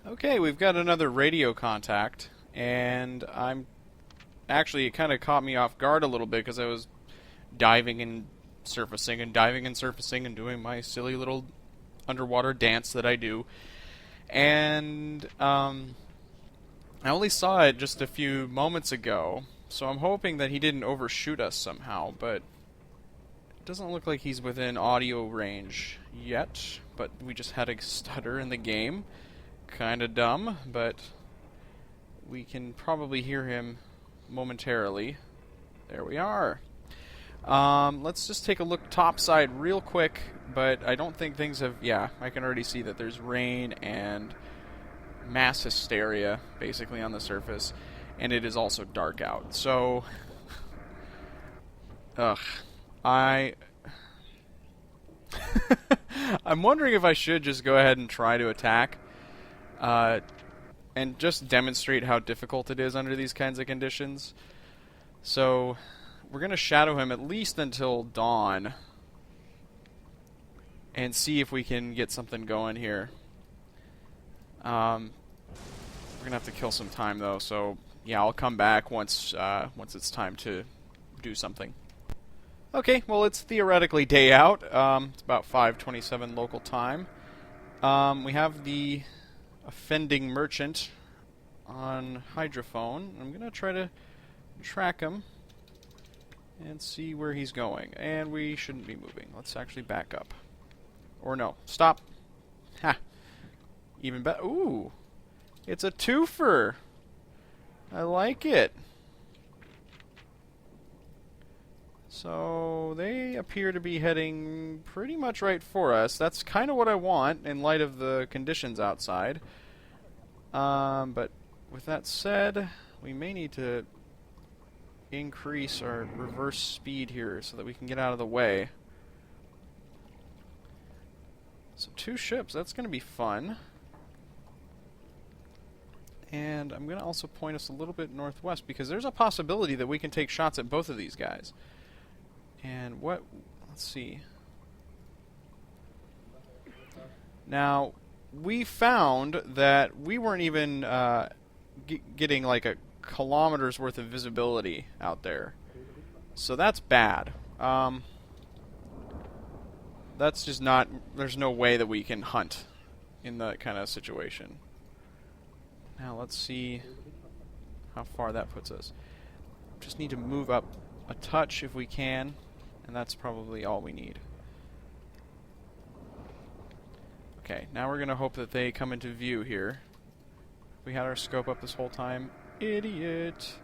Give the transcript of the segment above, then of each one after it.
Okay, we've got another radio contact, and it kind of caught me off guard a little bit because I was diving and surfacing and diving and surfacing and doing my silly little underwater dance that I do. And I only saw it just a few moments ago, so I'm hoping that he didn't overshoot us somehow, but it doesn't look like he's within audio range yet, but we just had a stutter in the game. Kinda dumb, but we can probably hear him momentarily. There we are. Let's just take a look topside real quick, but I don't think things have... Yeah, I can already see that there's rain and mass hysteria, basically, on the surface, and it is also dark out. So... Ugh. I'm wondering if I should just go ahead and try to attack. And just demonstrate how difficult it is under these kinds of conditions. So, we're going to shadow him at least until dawn. And see if we can get something going here. We're going to have to kill some time though, so yeah, I'll come back once it's time to do something. Okay, well it's theoretically day out. It's about 5:27 local time. We have the offending merchant on hydrophone. I'm going to try to track him and see where he's going. And we shouldn't be moving. Let's actually back up. Or no, stop. Ha! Even better. Ooh! It's a twofer! I like it. So, they appear to be heading pretty much right for us. That's kind of what I want in light of the conditions outside. But with that said, we may need to increase our reverse speed here so that we can get out of the way. So 2 ships, that's going to be fun. And I'm going to also point us a little bit northwest because there's a possibility that we can take shots at both of these guys. And let's see. Now, we found that we weren't even getting like a kilometer's worth of visibility out there. So that's bad. That's just not... There's no way that we can hunt in that kind of situation. Now, let's see how far that puts us. Just need to move up a touch if we can. And that's probably all we need. Okay, now we're going to hope that they come into view here. We had our scope up this whole time. Idiot!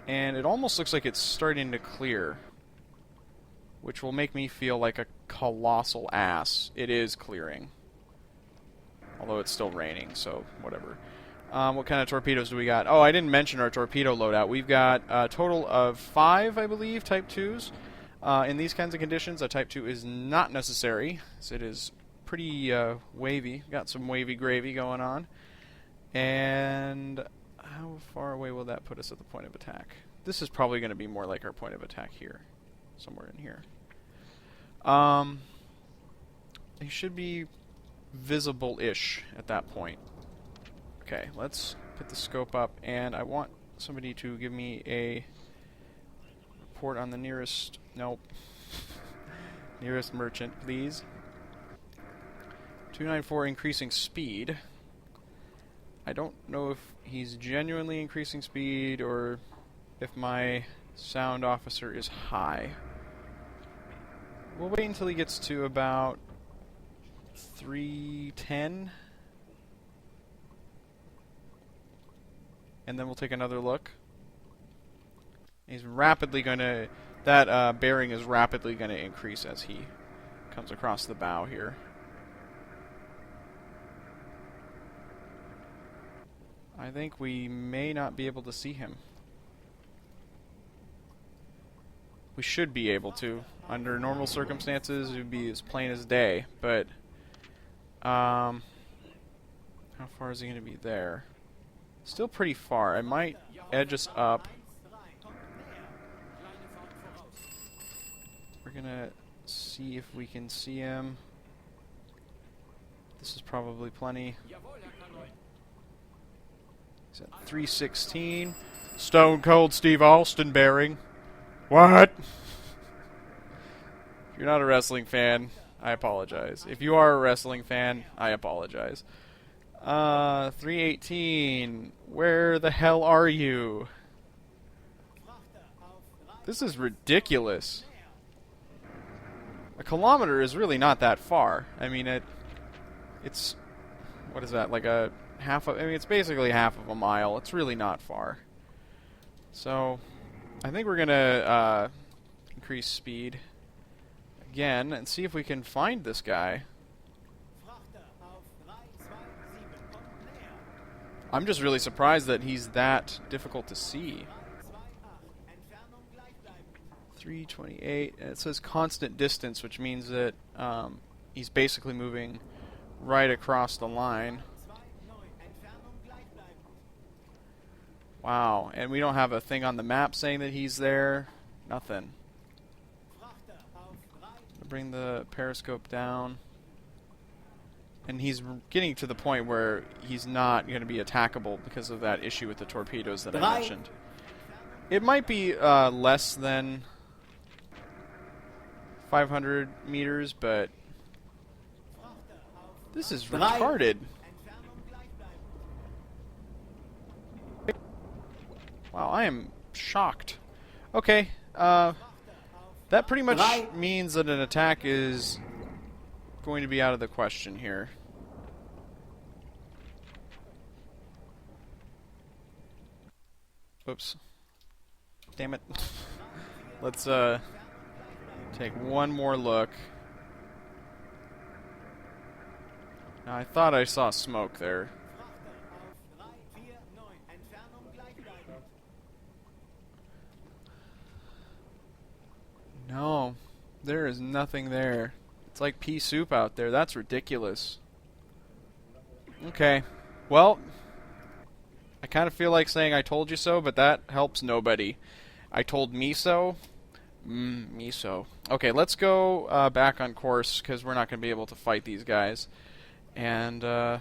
And it almost looks like it's starting to clear, which will make me feel like a colossal ass. It is clearing. Although it's still raining, so whatever. What kind of torpedoes do we got? Oh, I didn't mention our torpedo loadout. We've got a total of 5, I believe, Type 2s. In these kinds of conditions, a Type 2 is not necessary, as it is pretty wavy. Got some wavy gravy going on. And how far away will that put us at the point of attack? This is probably going to be more like our point of attack here. Somewhere in here. They should be visible-ish at that point. Okay, let's put the scope up, and I want somebody to give me a report on the nearest... Nope. Nearest merchant, please. 294 increasing speed. I don't know if he's genuinely increasing speed, or if my sound officer is high. We'll wait until he gets to about 310. And then we'll take another look. He's rapidly going to... That bearing is rapidly going to increase as he comes across the bow here. I think we may not be able to see him. We should be able to. Under normal circumstances, it would be as plain as day. But, how far is he going to be there? Still pretty far. I might edge us up. We're going to see if we can see him. This is probably plenty. He's at 316. Stone Cold Steve Austin bearing. What? If you're not a wrestling fan, I apologize. If you are a wrestling fan, I apologize. 318. Where the hell are you? This is ridiculous. A kilometer is really not that far. I mean, it's what is that? Like a half of, I mean, it's basically half of a mile. It's really not far. So, I think we're gonna increase speed again and see if we can find this guy. I'm just really surprised that he's that difficult to see. 328, and it says constant distance, which means that he's basically moving right across the line. Wow, and we don't have a thing on the map saying that he's there. Nothing. Bring the periscope down. And he's getting to the point where he's not going to be attackable because of that issue with the torpedoes that I mentioned. It might be less than 500 meters, but this is retarded. Wow, I am shocked. Okay, that pretty much means that an attack is going to be out of the question here. Oops. Damn it. Let's take one more look. Now, I thought I saw smoke there. No, there is nothing there. It's like pea soup out there. That's ridiculous. Okay, well, I kind of feel like saying I told you so, but that helps nobody. I told me so. Me so. Okay, let's go back on course, because we're not going to be able to fight these guys. And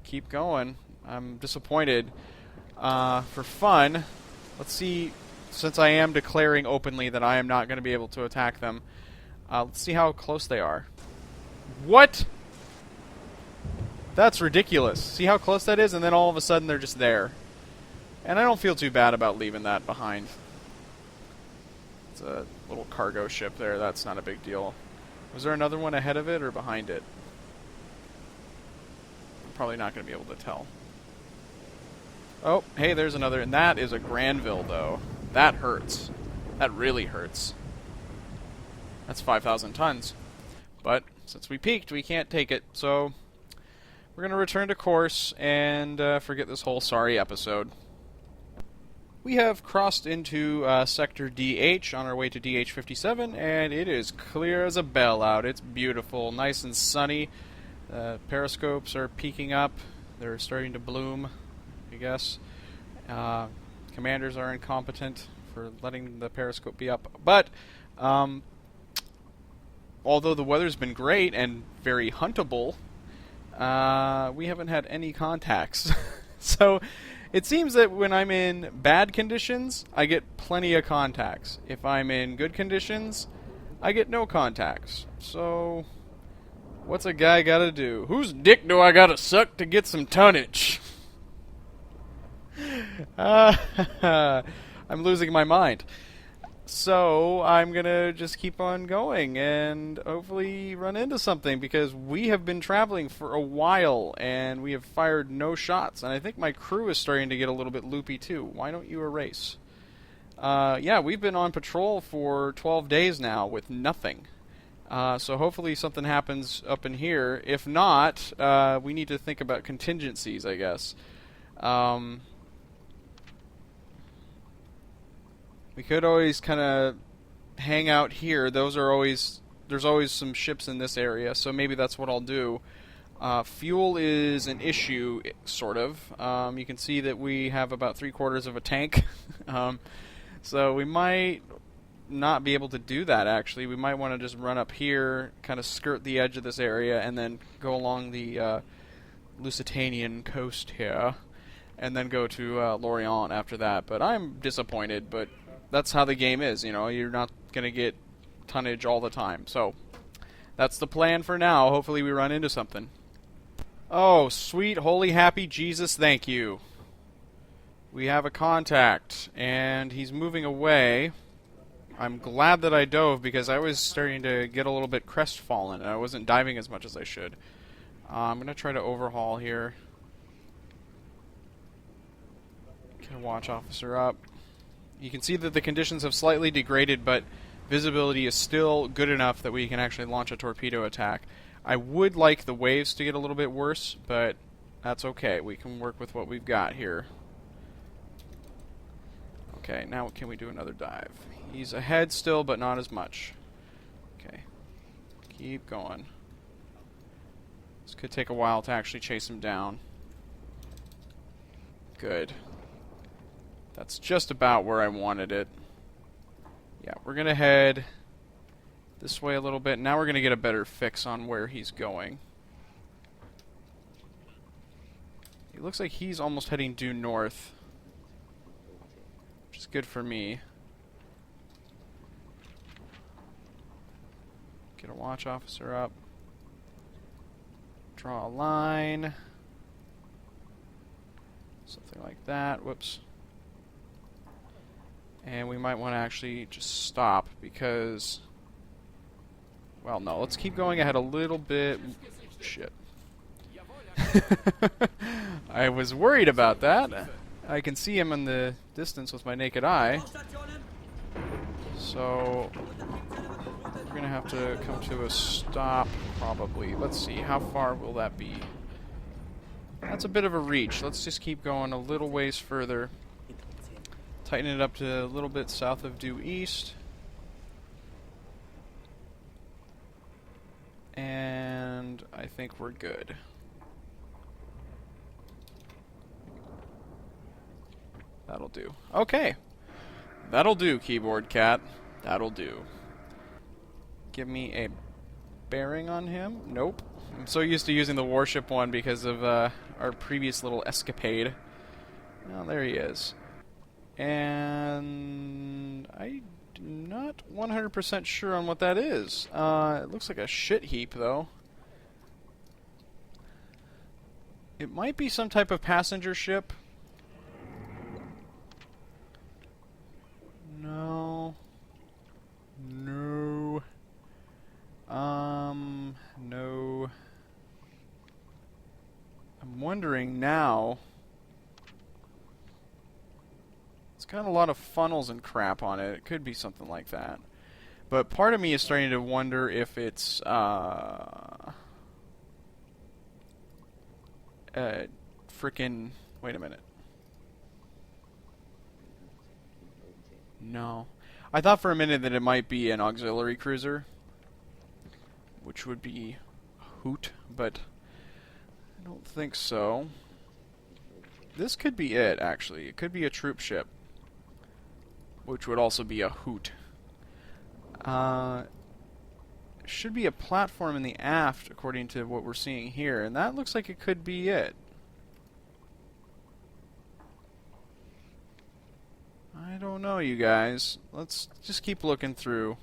keep going. I'm disappointed. For fun, let's see, since I am declaring openly that I am not going to be able to attack them, let's see how close they are. What? That's ridiculous. See how close that is, and then all of a sudden they're just there. And I don't feel too bad about leaving that behind. It's a little cargo ship there. That's not a big deal. Was there another one ahead of it or behind it? I'm probably not going to be able to tell. Oh, hey, there's another. And that is a Granville, though. That hurts. That really hurts. That's 5,000 tons. But since we peaked, we can't take it. So we're going to return to course and forget this whole sorry episode. We have crossed into Sector DH on our way to DH-57, and it is clear as a bell out. It's beautiful, nice and sunny. Periscopes are peaking up. They're starting to bloom, I guess. Commanders are incompetent for letting the periscope be up. But although the weather's been great and very huntable, we haven't had any contacts. So it seems that when I'm in bad conditions, I get plenty of contacts. If I'm in good conditions, I get no contacts. So what's a guy gotta do? Whose dick do I gotta suck to get some tonnage? I'm losing my mind. So I'm gonna just keep on going and hopefully run into something, because we have been traveling for a while and we have fired no shots, and I think my crew is starting to get a little bit loopy too. Why don't you erase? Yeah, we've been on patrol for 12 days now with nothing. So hopefully something happens up in here. If not, we need to think about contingencies, I guess. We could always kind of hang out here. There's always some ships in this area, so maybe that's what I'll do. Fuel is an issue, sort of. You can see that we have about 3/4 of a tank. So we might not be able to do that, actually. We might want to just run up here, kind of skirt the edge of this area, and then go along the Lusitanian coast here, and then go to Lorient after that. But I'm disappointed, but that's how the game is, you know. You're not going to get tonnage all the time. So that's the plan for now. Hopefully we run into something. Oh, sweet, holy, happy Jesus, thank you. We have a contact, and he's moving away. I'm glad that I dove, because I was starting to get a little bit crestfallen, and I wasn't diving as much as I should. I'm going to try to overhaul here. Get a watch officer up. You can see that the conditions have slightly degraded, but visibility is still good enough that we can actually launch a torpedo attack. I would like the waves to get a little bit worse, but that's okay. We can work with what we've got here. Okay, now can we do another dive? He's ahead still, but not as much. Okay. Keep going. This could take a while to actually chase him down. Good. That's just about where I wanted it. Yeah, we're going to head this way a little bit. Now we're going to get a better fix on where he's going. It looks like he's almost heading due north, which is good for me. Get a watch officer up. Draw a line. Something like that. Whoops. And we might want to actually just stop because... Well, no. Let's keep going ahead a little bit. Shit. I was worried about that. I can see him in the distance with my naked eye. So we're going to have to come to a stop probably. Let's see, how far will that be? That's a bit of a reach. Let's just keep going a little ways further. Tighten it up to a little bit south of due east. And I think we're good. That'll do. Okay. That'll do, keyboard cat. That'll do. Give me a bearing on him. Nope. I'm so used to using the warship one because of our previous little escapade. Oh, there he is. And I'm not 100% sure on what that is. It looks like a shit heap, though. It might be some type of passenger ship. No. No. No. I'm wondering now. It's got a lot of funnels and crap on it. It could be something like that. But part of me is starting to wonder if it's frickin'... Wait a minute. No. I thought for a minute that it might be an auxiliary cruiser, which would be a hoot, but I don't think so. This could be it, actually. It could be a troop ship, which would also be a hoot. Should be a platform in the aft, according to what we're seeing here, and that looks like it could be it. I don't know, you guys. Let's just keep looking through.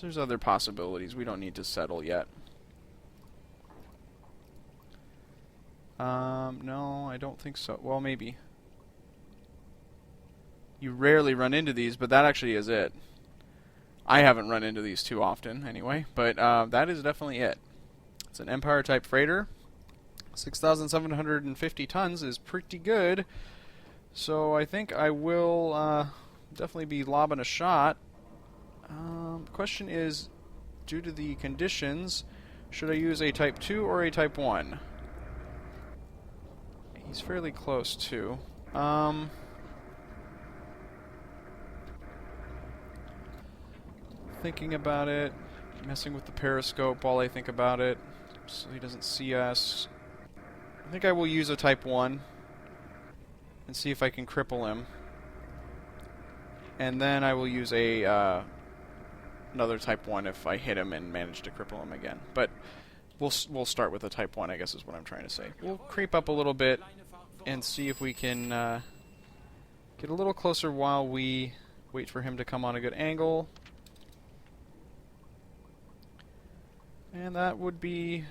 There's other possibilities. We don't need to settle yet. No, I don't think so. Well, maybe. You rarely run into these, but that actually is it. I haven't run into these too often, anyway. But that is definitely it. It's an Empire-type freighter. 6,750 tons is pretty good. So I think I will definitely be lobbing a shot. Question is, due to the conditions, should I use a Type 2 or a Type 1? He's fairly close, too. Thinking about it, messing with the periscope while I think about it, so he doesn't see us. I think I will use a Type 1 and see if I can cripple him. and then I will use a another Type 1 if I hit him and manage to cripple him again. But we'll start with a Type 1, I guess is what I'm trying to say. We'll creep up a little bit and see if we can get a little closer while we wait for him to come on a good angle. And that would be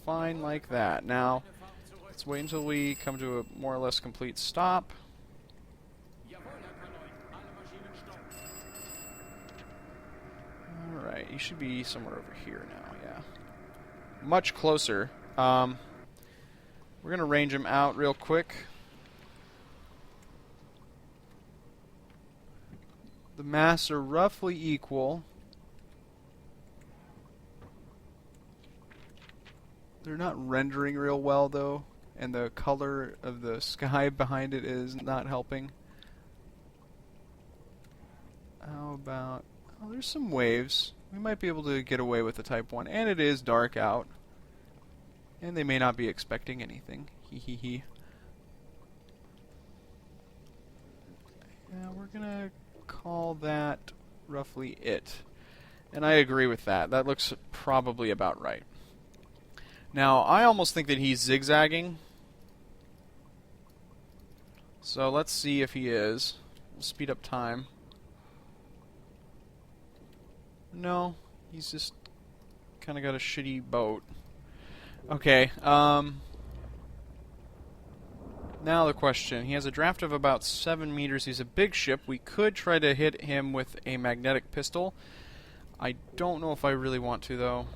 fine like that. Now, let's wait until we come to a more or less complete stop. Alright, he should be somewhere over here now, yeah. Much closer. We're going to range him out real quick. The mass are roughly equal. They're not rendering real well, though, and the color of the sky behind it is not helping. How about... oh, there's some waves. We might be able to get away with the Type 1, and it is dark out. And they may not be expecting anything. Hee hee hee. Yeah, we're gonna call that roughly it. And I agree with that. That looks probably about right. Now, I almost think that he's zigzagging. So let's see if he is. We'll speed up time. No, he's just kind of got a shitty boat. Okay, now the question. He has a draft of about 7 meters. He's a big ship. We could try to hit him with a magnetic pistol. I don't know if I really want to, though.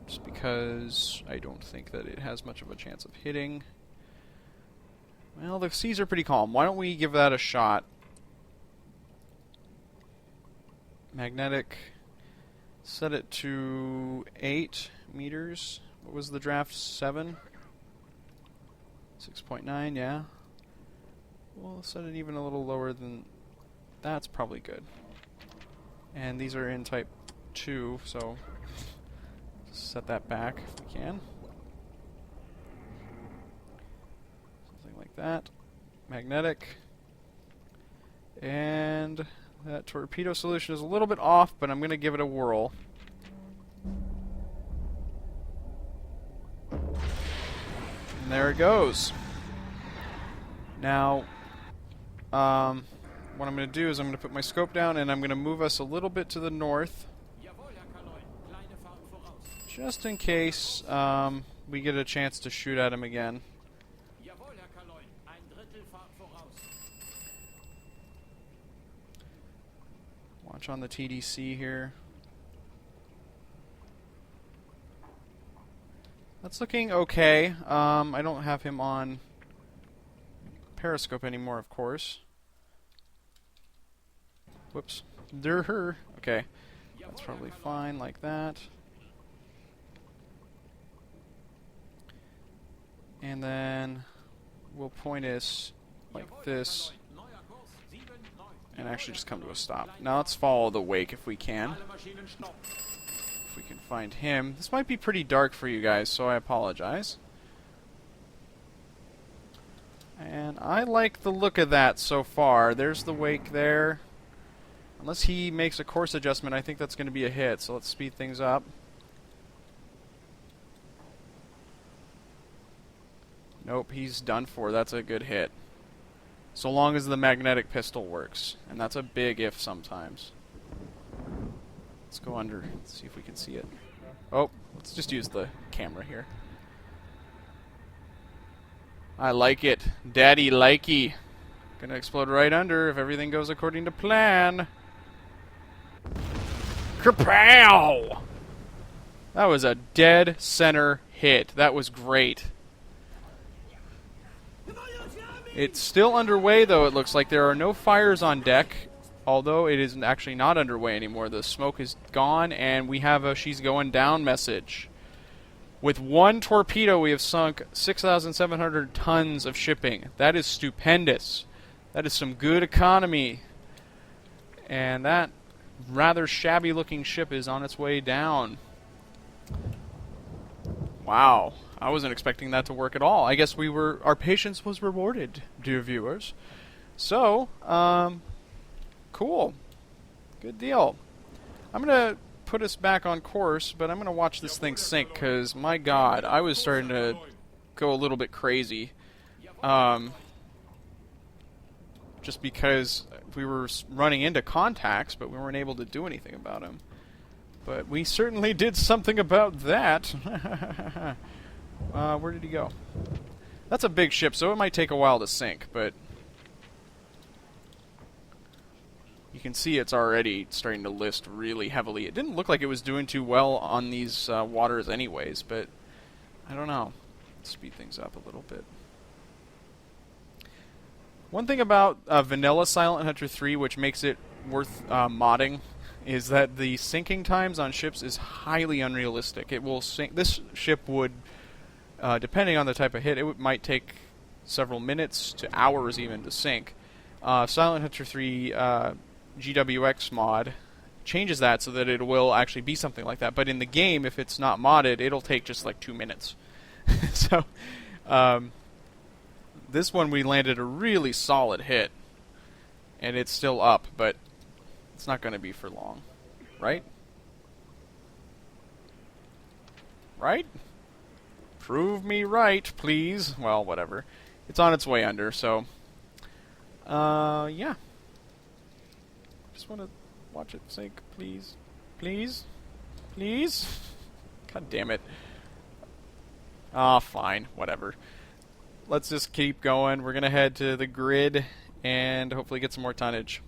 Just because I don't think that it has much of a chance of hitting. Well, the seas are pretty calm. Why don't we give that a shot? Magnetic. Set it to 8 meters. What was the draft? 7? 6.9, yeah. We'll set it even a little lower than... that's probably good. And these are in Type 2, so... set that back if we can. Something like that. Magnetic. And that torpedo solution is a little bit off, but I'm going to give it a whirl. And there it goes. Now, what I'm going to do is I'm going to put my scope down and I'm going to move us a little bit to the north. Just in case we get a chance to shoot at him again. Watch on the TDC here. That's looking okay. I don't have him on periscope anymore, of course. Whoops. Her. Okay. That's probably fine like that. And then we'll point us like this and actually just come to a stop. Now let's follow the wake if we can. If we can find him. This might be pretty dark for you guys, so I apologize. And I like the look of that so far. There's the wake there. Unless he makes a course adjustment, I think that's going to be a hit, so let's speed things up. Nope, he's done for. That's a good hit. So long as the magnetic pistol works. And that's a big if sometimes. Let's go under. Let's see if we can see it. Oh, let's just use the camera here. I like it. Daddy likey. Gonna explode right under if everything goes according to plan. Kapow! That was a dead center hit. That was great. It's still underway, though, it looks like. There are no fires on deck, although it is actually not underway anymore. The smoke is gone, and we have a she's going down message. With one torpedo, we have sunk 6,700 tons of shipping. That is stupendous. That is some good economy. And that rather shabby-looking ship is on its way down. Wow. I wasn't expecting that to work at all. I guess our patience was rewarded, dear viewers. So, cool. Good deal. I'm going to put us back on course, but I'm going to watch this thing sink, because, my god, I was starting to go a little bit crazy. Just because we were running into contacts, but we weren't able to do anything about them. But we certainly did something about that. Where did he go? That's a big ship, so it might take a while to sink, but you can see it's already starting to list really heavily. It didn't look like it was doing too well on these waters anyways, but I don't know. Let's speed things up a little bit. One thing about vanilla Silent Hunter 3, which makes it worth modding, is that the sinking times on ships is highly unrealistic. It will sink. This ship would, depending on the type of hit, it might take several minutes to hours even to sink. Silent Hunter 3 GWX mod changes that so that it will actually be something like that. But in the game, if it's not modded, it'll take just like 2 minutes. So, this one we landed a really solid hit, and it's still up, but it's not going to be for long, right? Right? Prove me right, please. Well, whatever. It's on its way under, so yeah. Just want to watch it sink, please. Please? Please? God damn it. Ah, fine. Whatever. Let's just keep going. We're going to head to the grid and hopefully get some more tonnage.